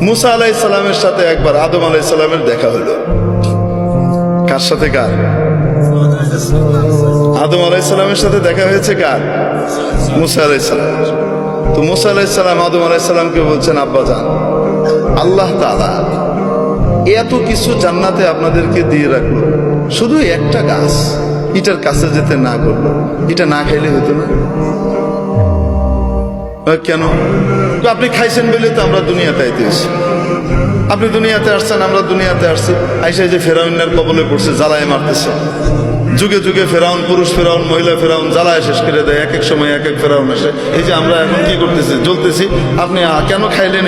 মুসা আলাইহিস সালামের সাথে একবার আদম আলাইহিস সালামের দেখা হলো। কার সাথে? কার? আদম আলাইহিস সালামের সাথে দেখা হয়েছে কার? মুসা আলাইহিস সালাম। তো মুসা আলাইহিস সালাম আদম আলাইহিস সালামকে বলছেন, আব্বাজান, আল্লাহ তাআলা এত কিছু জান্নাতে আপনাদেরকে দিয়ে রাখলো, শুধু একটা গাছ এটার কাছে যেতে না করলো, এটা না খাইলে হতো না? কেন? আপনি খাইছেন বলে তো আমরা দুনিয়াতে আইতেছি। আপনি দুনিয়াতে আসছেন, আমরা দুনিয়াতে আসছি, আইসা যে ফেরাউনের কবলে পড়ছে, জ্বালায় মারতেছে। যুগে যুগে ফেরাউন, পুরুষ ফেরাউন, মহিলা ফেরাউন জ্বালায় শেষ করে দেয়। এক এক সময় এক এক ফেরাউন আসে। এই যে আমরা এখন কি করতেছি, জ্বলতেছি। আপনি কেন খাইলেন?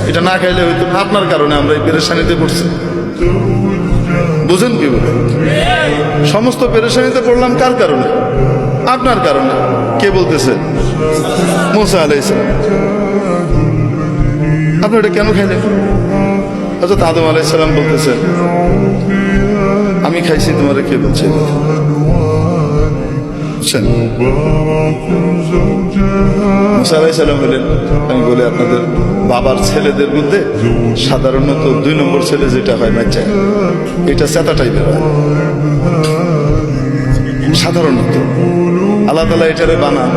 এটা না খাইলে হইতো না, আপনার কারণে আমরা এই পেরেশানিতে পড়ছি। বুঝেন কি বলে? সমস্ত পেরেশানিতে পড়লাম কার কারণে? আপনার কারণে। কে বলতেছে? মুসা আলাইহিস সালাম। আপনি এটা কেন খাইলেন? হযরত আদম আলাইহিস সালাম বলতেছে, আমি খাইছি, তোমারে কে বলছে? মুসা আলাইহিস সালাম বলেন, আমি বলি আপনাদের বাবার ছেলেদের মধ্যে সাধারণত 2 নম্বর ছেলে যেটা হয় বাচ্চা, এটা চেতা টাইপের হয় সাধারণত। আল্লাহ তাআলা এটারে বানান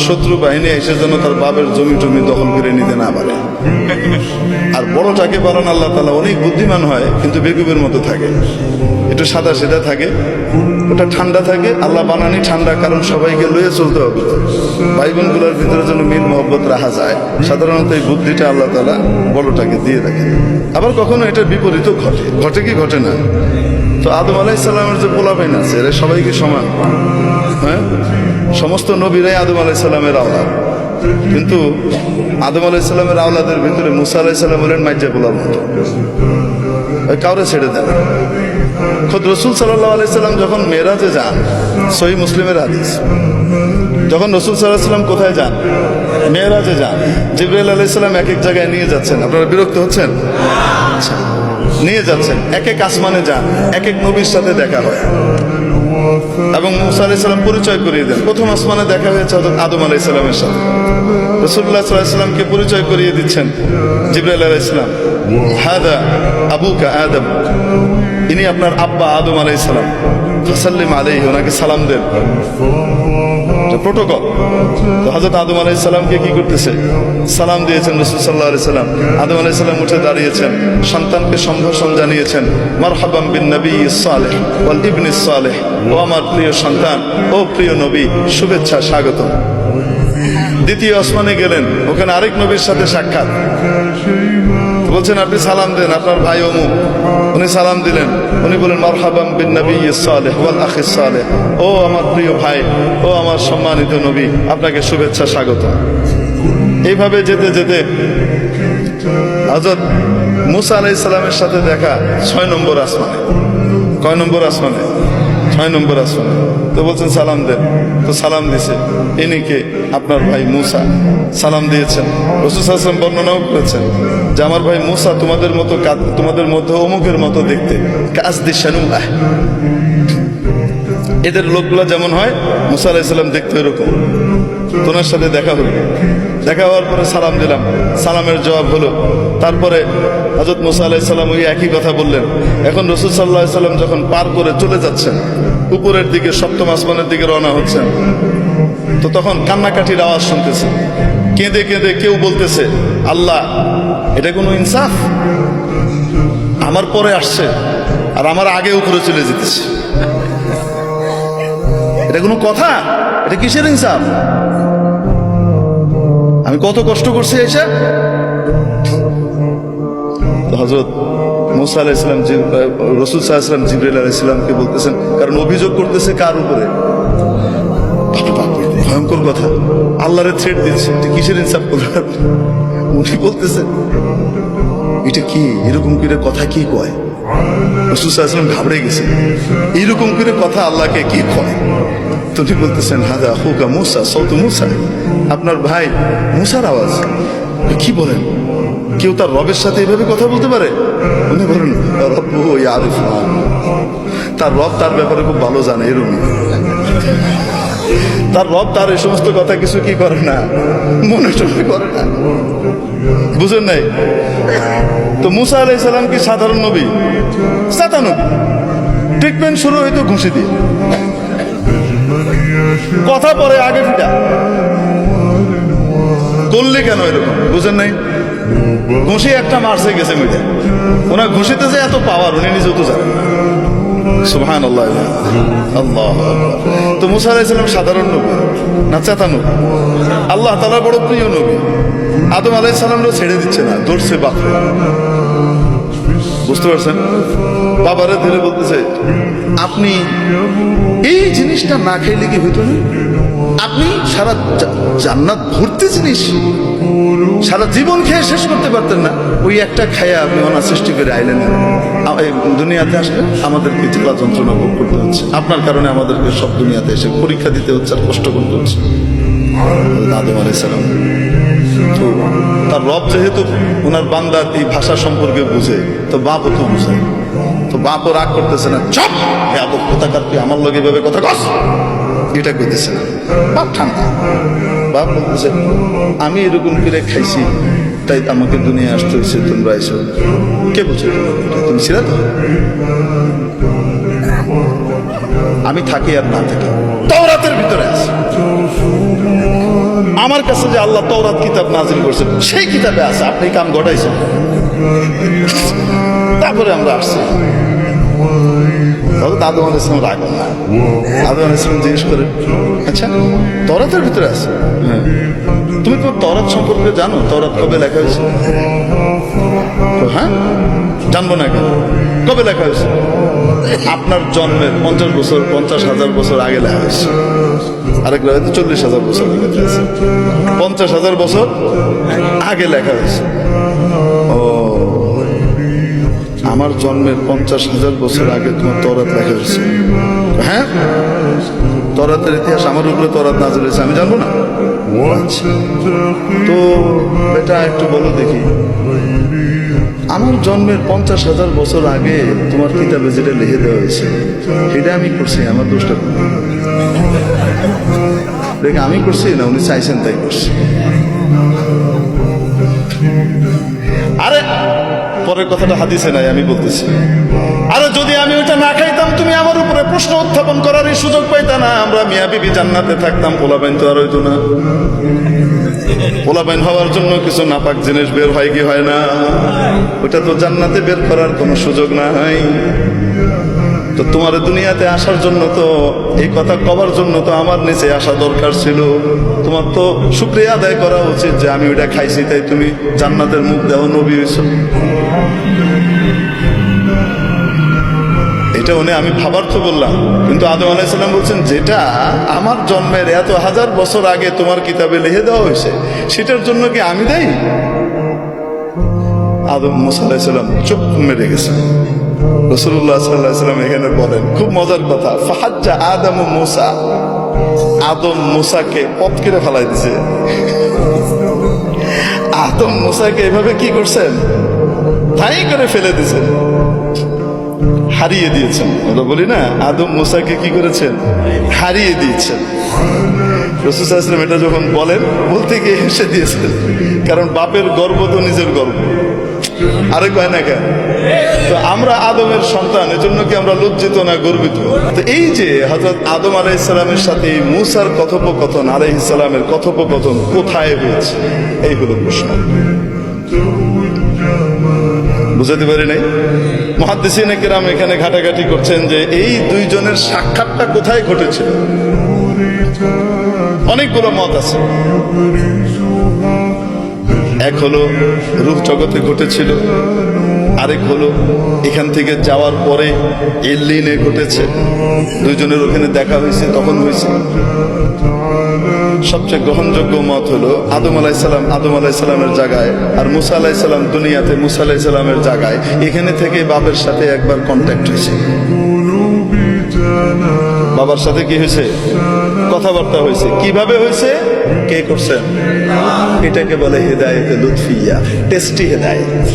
শত্রু বাহিনী এসে যেন তার বাবার জমি টমি দখল করে নিতে না পারে। আর বড়টাকে বানান আল্লাহ তাআলা অনেক বুদ্ধিমান হয়, কিন্তু বেকুবের মতো থাকে, একটু সাদা সেদা থাকে, ওটা ঠান্ডা থাকে। আল্লাহ বানানি ঠান্ডা, কারণ সবাইকে লয়ে চলতে হবে, ভাই বোনগুলোর ভিতরে যেন মিল মহব্বত রাখা যায়। সাধারণত এই বুদ্ধিটা আল্লাহ তাআলা বড়টাকে দিয়ে রাখে। আবার কখনো এটার বিপরীতও ঘটে। ঘটে কি ঘটে না? তো আদম আলাইহিস সালামের যে পোলাপাইন আছে, এরা সবাইকে সমান। হ্যাঁ, সমস্ত নবীরাই আদম আলাইহিস সালামের আওলাদ, কিন্তু আদম আলাইহিস সালামের আওলাদের ভিতরে মুসা আলাইহিস সালাম হলেন মাইজা পোলার মতো, কাউরে ছেড়ে দেন। খোদ রাসূল সাল্লাল্লাহু আলাইহি সাল্লাম যখন মেরাজে যান, সহিহ মুসলিমের হাদিস, যখন রাসূল সাল্লাল্লাহু আলাইহি সাল্লাম কোথায় যান? মেরাজে যান। জিবরাইল আলাইহিস সালাম এক এক জায়গায় নিয়ে যাচ্ছেন। আপনারা বিরক্ত হচ্ছেন? আচ্ছা, নিয়ে যাচ্ছেন, এক এক আসমানে যান, এক এক নবীর সাথে দেখা হয়। এবং মুসা আলাইহিস সালাম পরিচয় করিয়ে দেন। প্রথম আসমানে দেখা হয়েছে হযরত আদম আলাইহিস সালামের সাথে। রাসূলুল্লাহ সাল্লাল্লাহু আলাইহি সাল্লামকে পরিচয় করিয়ে দিচ্ছেন জিবরাইল আলাইহিস সালাম, হাদা আবুকা আদম, ইনি আপনার আব্বা আদম আলাইহিস সালাম, ফাসাল্লিম আলাইহি, ওনাকে সালাম দেন। প্রোটোকল। তো হযরত আদম আলাইহিস সালামকে কি করতেছে? সালাম দিয়েছেন রাসূল সাল্লাল্লাহু আলাইহি সাল্লাম। আদম আলাইহিস সালাম উঠে দাঁড়িয়েছেন, সন্তানকে সম্ভাষণ জানিয়েছেন, মারহাবাম বিন নবিয়্যিস সালেহ ওয়াল ইবনিস সালেহ, ও আমার প্রিয় সন্তান, ও প্রিয় নবী, শুভেচ্ছা, স্বাগতম। দ্বিতীয় আসমানে গেলেন, ওখানে আরেক নবীর সাথে সাক্ষাৎ। বলছেন, আপনি সালাম দেন, আপনার ভাই অমুক। উনি সালাম দিলেন, উনি বলেন, মারহাবাম বিন নবিয়্যিস সালেহ ওয়াল আখিস সালেহ, ও আমার প্রিয় ভাই, ও আমার সম্মানিত নবী, আপনাকে শুভেচ্ছা, স্বাগত। এইভাবে যেতে যেতে হযরত মুসা আলাইহিস সালামের সাথে দেখা 6 নম্বর আসমানে। কয় নম্বর আসমানে? 6 নম্বর আসমানে। তো বলছেন সালাম দেন। তো সালাম দিছে, ইনি কে? আপনার ভাই মুসা। সালাম দিয়েছেন। রাসূল সাল্লাল্লাহু আলাইহি ওয়াসাল্লাম বর্ণনাও করেছেন যে আমার ভাই মুসা তোমাদের মতো, তোমাদের মধ্যে অমুকের মতো দেখতে, কাসদি শানুআহ, এদের লোকগুলো যেমন হয় মুসা আলাইহিস সালাম দেখতে এরকম। তোমার সাথে দেখা হলো। দেখা হওয়ার পরে সালাম দিলাম, সালামের জবাব হলো। তারপরে হযরত মুসা আলাইহিস সালাম ওই একই কথা বললেন। এখন রাসূল সাল্লাল্লাহু আলাইহি সাল্লাম যখন পার করে চলে যাচ্ছেন, উপরের দিকে 7ম আসমানের দিকে রওনা হচ্ছেন, তো তখন কান্নাকাটির আওয়াজ শুনতেছে। কেঁদে কেঁদে কেউ বলতেছে, আল্লাহ, এটা কোনো ইনসাফ? আমার পরে আসছে আর আমার আগে উপরে চলে যেতেছে, এটা কোনো কথা? এটা কিসের ইনসাফ? আমি কত কষ্ট করছি এসে। হযরত মুসা আলাইহিস সালাম রাসূল সাল্লাল্লাহু আলাইহি ওয়াসাল্লাম জিবরাইল আলাইহিস সালামকে বলতেছেন, কারণ অভিযোগ করতেছে কার উপরে? ভয়ঙ্কর কথা, আল্লাহরে থ্রেট দিচ্ছে, কিসের ইনসাফ করলেন? উনি বলতেছেন, এটা কি এরকম করে কথা কি কয়? রাসূল সাল্লাল্লাহু আলাইহি ওয়াসাল্লাম ঘাবড়ে গেছে, এইরকম করে কথা আল্লাহকে কি কয়? তিনি বলতেছেন, হাদা আখুকা মুসা, সাউতু মুসা, আপনার ভাই মুসার আওয়াজ। কি বলেন? কেউ তার রবের সাথে এইভাবে কথা বলতে পারে? উনি বলেন, রব্বুহু ইয়ারিফুহু, তার রব তার ব্যাপারে খুব ভালো জানে, এরকম। তার রব তার এই সমস্ত কথা কিছু কি করে না, মনে করে না, বুঝেন নাই? তো মুসা আলাইহিস সালাম কি সাধারণ নবী? সাদা নবী। ট্রিটমেন্ট শুরু হইতো ঘুষি দিয়ে, কথা পরে আগে ফিটা। করলে কেন এরকম, বুঝেন নাই? ঘুষি একটা মারছে গেছে মিটে, ওনার ঘুষিতে যে এত পাওয়ার উনি নিজেও তো জানেন। সুবহানাল্লাহ, আল্লাহু আকবার। তো মুসা আলাইহিস সালাম সাধারণ নবী না চেতা নবী? আল্লাহ তাআলার বড় প্রিয় নবী। আদম আলাইহিস সালামও ছেড়ে দিচ্ছে না, ধরছে বাপরে। বুঝতে পারছেন? বাবারে ধরে বলতেছে, আপনি এই জিনিসটা না খাইলে কি হইতো না? আপনি সারা জান্নাত ভর্তি জিনিস সারা জীবন খেয়ে শেষ করতে পারতেন না, ওই একটা খায়া আপনি ওনার সৃষ্টি করে আইলেন। দুনিয়াতে আসলে আমাদেরকে জ্বালা যন্ত্রণা ভোগ করতে হচ্ছে, আপনার কারণে আমাদেরকে সব দুনিয়াতে এসে পরীক্ষা দিতে হচ্ছে আর কষ্ট করতে হচ্ছে। আদম আলাইহিস সালাম তো তার রব যেহেতু ওনার বান্দার এই ভাষা সম্পর্কে বুঝে, তো বাপও তো বুঝে, তো বাপও রাগ করতেছে না, চুপ কোথাকার তুই আমার লগে ভাবে কথা কস, এটা কইতেছে না। বাপ ঠান্ডা, বাপ বলতেছে আমি এরকম করে খাইছি তাই আমাকে দুনিয়া আসতে হয়েছে, তোমরা এসো। কে বুঝে? তুমি ছিল তো, আমি থাকি আর না থাকি তাওরাতের ভিতরে আছে। আমার কাছে যে আল্লাহ তাওরাত কিতাব নাজিল করছেন সেই কিতাবে আছে, আপনি কাম ঘটাইছেন। তারপরে আমরা আসছি। আদম আলাইহিস সালাম রাগ না, আদম আলাইহিস সালাম জিজ্ঞেস করে, আচ্ছা তাওরাতের ভিতরে আছে? হ্যাঁ। তুমি তো তাওরাত সম্পর্কে জানো? তাওরাত কবে লেখা হয়েছে? হ্যাঁ, জানবো না কেন? কবে লেখা হয়েছে? আপনার জন্মের 50,000 বছর আগে লেখা হয়েছে। আরেক রাতে 40,000 বছর আগে লেখা হয়েছে। 50,000 বছর আগে লেখা হয়েছে। ও, আমার জন্মের 50,000 বছর আগে তোমার তাওরাত লেখা হয়েছে? হ্যাঁ, তাওরাতের ইতিহাস আমার উপরে তাওরাত নাযিল হয়েছে, আমি জানবো না? তো এটা একটু বলো দেখি, আমার জন্মের 50,000 বছর আগে তোমার কিতাবে যেটা লিখে দেওয়া হয়েছে সেটা আমি করছি, আমার দোষটা দেখে আমি করছি না, উনি চাইছেন তাই করছি। আরে পরের কথাটা হাদিসে নাই, আমি বলতেছি, আরে যদি আমি ওইটা না খাইতাম তুমি আমার উপরে প্রশ্ন উত্থাপন করার সুযোগ পাইতা না, আমরা মিয়া বিবি জান্নাতে থাকতাম, পোলাপাইন তো আর হইতো না। পোলাপাইন হওয়ার জন্য কিছু নাপাক জিনিস বের হয় কি হয় না? ওটা তো জান্নাতে বের করার কোনো সুযোগ নাই। তো তোমার দুনিয়াতে আসার জন্য তো, এই কথা কবার জন্য তো আমার নিচে আসা দরকার ছিল। তোমার তো শুকরিয়া আদায় করা উচিত যে আমি ওইটা খাইছি তাই তুমি জান্নাতের মুখ দেহ নবী হইছ। এটা উনি আমি ভাবার তো বললাম, কিন্তু আদম আলাইহিস সালাম বলছেন যেটা আমার জন্মের এত হাজার বছর আগে তোমার কিতাবে লিখে দেওয়া হয়েছে সেটার জন্য কি আমি দায়ী? আদম মুসা আলাইহিস সালাম চুপ মেরে গেছে। রাসূলুল্লাহ সাল্লাল্লাহু আলাইহি ওয়াসাল্লাম এখানে বলেন খুব মজার কথা, ফাহাজ্জা আদম মুসা, আদম মুসাকে পথ কেটে ফেলাই দিছে। আদম মুসাকে এভাবে কি করছেন? ঠাই করে ফেলে দিয়েছেন, হারিয়ে দিয়েছেন। আমরা বলি না আদম মুসাকে কি করেছেন? হারিয়ে দিয়েছেন। রাসূল সাল্লাল্লাহু আলাইহি ওয়াসাল্লাম এটা যখন বলেন বলতে গিয়ে হেসে দিয়েছেন, কারণ বাপের গর্ব তো নিজের গর্ব, আরে কয় না কেন? তো আমরা আদমের সন্তান, এজন্য কি আমরা লজ্জিত না গর্বিত? তো এই যে হযরত আদম আলাইহিস সালামের সাথে মূসার কথোপকথন, আলাইহিস সালামের কথোপকথন কোথায় হয়েছে, এই হলো প্রশ্ন। বুঝাতে পারি নাই? মুহাদ্দিসিনে কেরাম এখানে ঘাটাঘাটি করছেন যে এই দুইজনের সাক্ষাৎটা কোথায় ঘটেছিল। অনেকগুলো মত আছে। এক হলো রূহ জগতে ঘটেছিল, আরেক হলো এখান থেকে যাওয়ার পরে ইল্লিনে ঘটেছে, দুইজনের ওখানে দেখা হয়েছে তখন হয়েছে। সবচেয়ে গ্রহণযোগ্য মত হলো আদম আলাইহিস সালামের জায়গায় আর মুসা আলাইহিস সালাম দুনিয়াতে মুসা আলাইহিস সালামের জায়গায়, এখানে থেকে বাবার সাথে একবার কন্ট্যাক্ট হয়েছে। বাবার সাথে কি হয়েছে? কথাবার্তা হয়েছে। কিভাবে হয়েছে? কে করছেন? এটাকে বলে হেদায়েতে লুৎফিয়া, টেস্টি হেদায়েত।